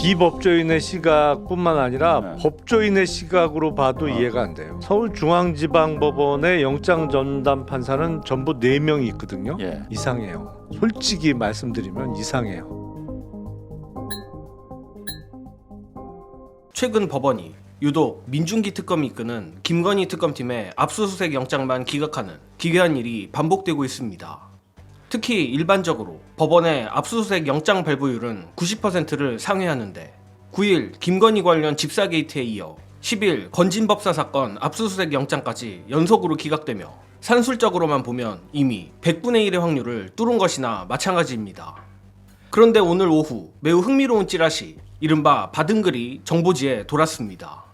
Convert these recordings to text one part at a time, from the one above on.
비법조인의 시각뿐만 아니라 네. 법조인의 시각으로 봐도 이해가 안 돼요. 서울중앙지방법원의 영장 전담 판사는 전부 4명이 있거든요. 예. 이상해요. 솔직히 말씀드리면 이상해요. 최근 법원이 유독 민중기 특검이 이끄는 김건희 특검팀의 압수수색 영장만 기각하는 기괴한 일이 반복되고 있습니다. 특히 일반적으로 법원의 압수수색 영장 발부율은 90%를 상회하는데 9일 김건희 관련 집사 게이트에 이어 10일 건진법사 사건 압수수색 영장까지 연속으로 기각되며 산술적으로만 보면 이미 100분의 1의 확률을 뚫은 것이나 마찬가지입니다. 그런데 오늘 오후 매우 흥미로운 찌라시 이른바 받은 글이 정보지에 돌았습니다.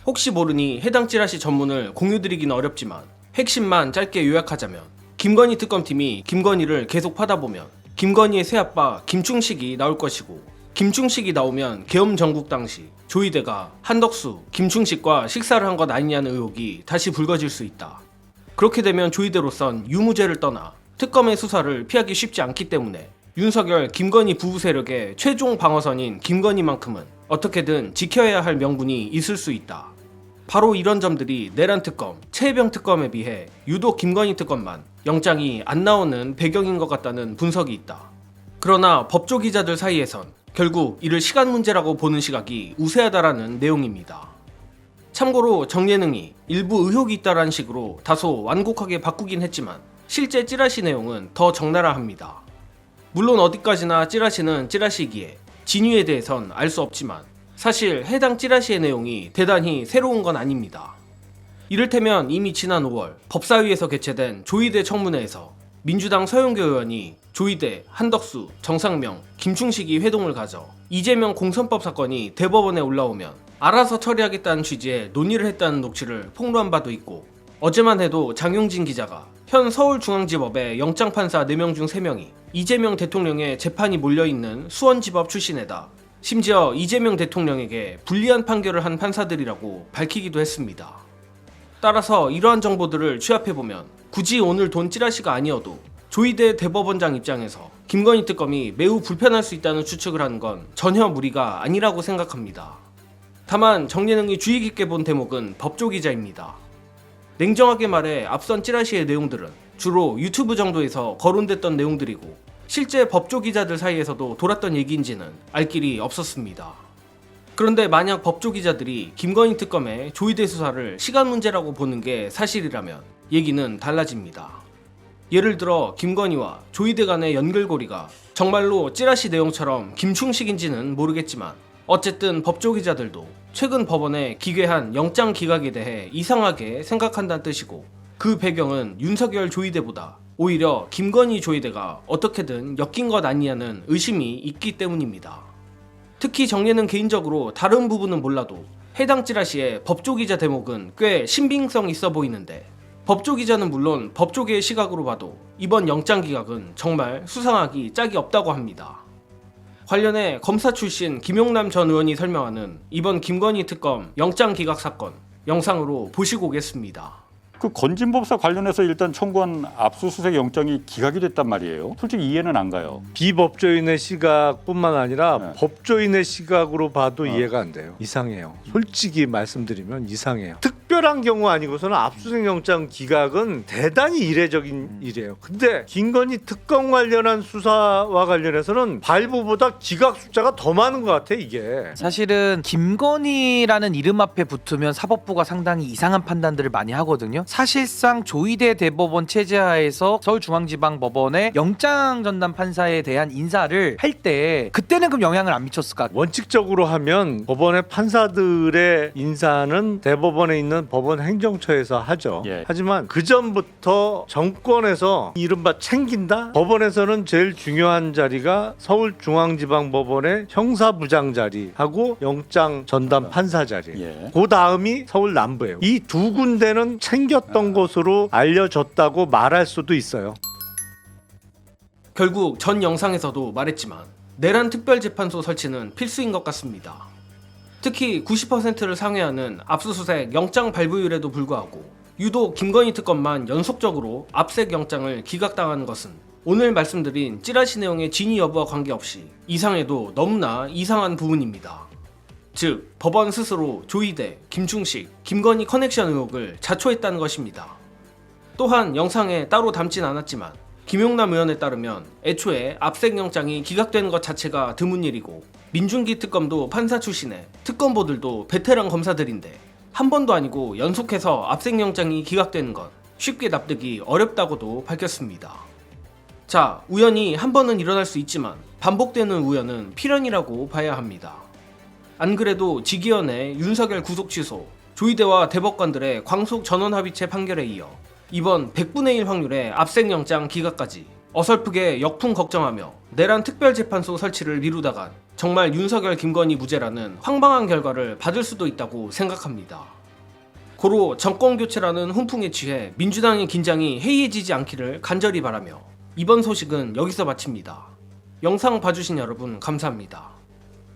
혹시 모르니 해당 찌라시 전문을 공유드리기는 어렵지만 핵심만 짧게 요약하자면 김건희 특검팀이 김건희를 계속 파다보면 김건희의 새아빠 김충식이 나올 것이고 김충식이 나오면 계엄 정국 당시 조이대가 한덕수, 김충식과 식사를 한 것 아니냐는 의혹이 다시 불거질 수 있다. 그렇게 되면 조이대로선 유무죄를 떠나 특검의 수사를 피하기 쉽지 않기 때문에 윤석열, 김건희 부부 세력의 최종 방어선인 김건희만큼은 어떻게든 지켜야 할 명분이 있을 수 있다. 바로 이런 점들이 내란 특검, 최혜병 특검에 비해 유독 김건희 특검만 영장이 안 나오는 배경인 것 같다는 분석이 있다. 그러나 법조 기자들 사이에선 결국 이를 시간 문제라고 보는 시각이 우세하다라는 내용입니다. 참고로 정예능이 일부 의혹이 있다라는 식으로 다소 완곡하게 바꾸긴 했지만 실제 찌라시 내용은 더 적나라합니다. 물론 어디까지나 찌라시는 찌라시이기에 진위에 대해선 알 수 없지만 사실 해당 찌라시의 내용이 대단히 새로운 건 아닙니다. 이를테면 이미 지난 5월 법사위에서 개최된 조이대 청문회에서 민주당 서영교 의원이 조이대, 한덕수, 정상명, 김충식이 회동을 가져 이재명 공선법 사건이 대법원에 올라오면 알아서 처리하겠다는 취지의 논의를 했다는 녹취를 폭로한 바도 있고 어제만 해도 장용진 기자가 현 서울중앙지법의 영장판사 4명 중 3명이 이재명 대통령의 재판이 몰려있는 수원지법 출신에다 심지어 이재명 대통령에게 불리한 판결을 한 판사들이라고 밝히기도 했습니다. 따라서 이러한 정보들을 취합해보면 굳이 오늘 돈 찌라시가 아니어도 조이대 대법원장 입장에서 김건희 특검이 매우 불편할 수 있다는 추측을 하는 건 전혀 무리가 아니라고 생각합니다. 다만 정예능이 주의 깊게 본 대목은 법조 기자입니다. 냉정하게 말해 앞선 찌라시의 내용들은 주로 유튜브 정도에서 거론됐던 내용들이고 실제 법조 기자들 사이에서도 돌았던 얘기인지는 알 길이 없었습니다. 그런데 만약 법조 기자들이 김건희 특검의 조이대 수사를 시간 문제라고 보는 게 사실이라면 얘기는 달라집니다. 예를 들어 김건희와 조이대 간의 연결고리가 정말로 찌라시 내용처럼 김충식인지는 모르겠지만 어쨌든 법조 기자들도 최근 법원의 기괴한 영장 기각에 대해 이상하게 생각한다는 뜻이고 그 배경은 윤석열 조이대보다 오히려 김건희 조이대가 어떻게든 엮인 것 아니냐는 의심이 있기 때문입니다. 특히 정예는 개인적으로 다른 부분은 몰라도 해당 찌라시의 법조 기자 대목은 꽤 신빙성 있어 보이는데 법조 기자는 물론 법조계의 시각으로 봐도 이번 영장 기각은 정말 수상하기 짝이 없다고 합니다. 관련해 검사 출신 김용남 전 의원이 설명하는 이번 김건희 특검 영장 기각 사건 영상으로 보시고 오겠습니다. 그 건진법사 관련해서 일단 청구한 압수수색 영장이 기각이 됐단 말이에요. 솔직히 이해는 안 가요. 비법조인의 시각뿐만 아니라 네. 법조인의 시각으로 봐도 이해가 안 돼요. 이상해요. 솔직히 말씀드리면 이상해요. 특별한 경우 아니고서는 압수수색 영장 기각은 대단히 이례적인 일이에요. 근데 김건희 특검 관련한 수사와 관련해서는 발부보다 기각 숫자가 더 많은 것 같아 이게. 사실은 김건희라는 이름 앞에 붙으면 사법부가 상당히 이상한 판단들을 많이 하거든요. 사실상 조이대 대법원 체제하에서 서울중앙지방법원의 영장 전담 판사에 대한 인사를 할 때 그때는 그럼 영향을 안 미쳤을까? 원칙적으로 하면 법원의 판사들의 인사는 대법원에 있는 법원 행정처에서 하죠. 예. 하지만 그 전부터 정권에서 이른바 챙긴다? 법원에서는 제일 중요한 자리가 서울중앙지방법원의 형사부장 자리하고 영장 전담 판사 자리. 예. 그 다음이 서울 남부예요. 이 두 군데는 챙겼던 것으로 알려졌다고 말할 수도 있어요. 결국 전 영상에서도 말했지만 내란 특별재판소 설치는 필수인 것 같습니다. 특히 90%를 상회하는 압수수색 영장 발부율에도 불구하고 유독 김건희 특검만 연속적으로 압색 영장을 기각당하는 것은 오늘 말씀드린 찌라시 내용의 진위 여부와 관계없이 이상해도 너무나 이상한 부분입니다. 즉, 법원 스스로 조이대, 김충식, 김건희 커넥션 의혹을 자초했다는 것입니다. 또한 영상에 따로 담진 않았지만 김용남 의원에 따르면 애초에 압색영장이 기각되는 것 자체가 드문 일이고 민중기 특검도 판사 출신에 특검보들도 베테랑 검사들인데 한 번도 아니고 연속해서 압색영장이 기각되는 건 쉽게 납득이 어렵다고도 밝혔습니다. 자, 우연히 한 번은 일어날 수 있지만 반복되는 우연은 필연이라고 봐야 합니다. 안 그래도 지기현의 윤석열 구속 취소, 조이대와 대법관들의 광속 전원 합의체 판결에 이어 이번 100분의 1 확률의 압색영장 기각까지 어설프게 역풍 걱정하며 내란 특별재판소 설치를 미루다간 정말 윤석열 김건희 무죄라는 황당한 결과를 받을 수도 있다고 생각합니다. 고로 정권교체라는 훈풍에 취해 민주당의 긴장이 해이해지지 않기를 간절히 바라며 이번 소식은 여기서 마칩니다. 영상 봐주신 여러분 감사합니다.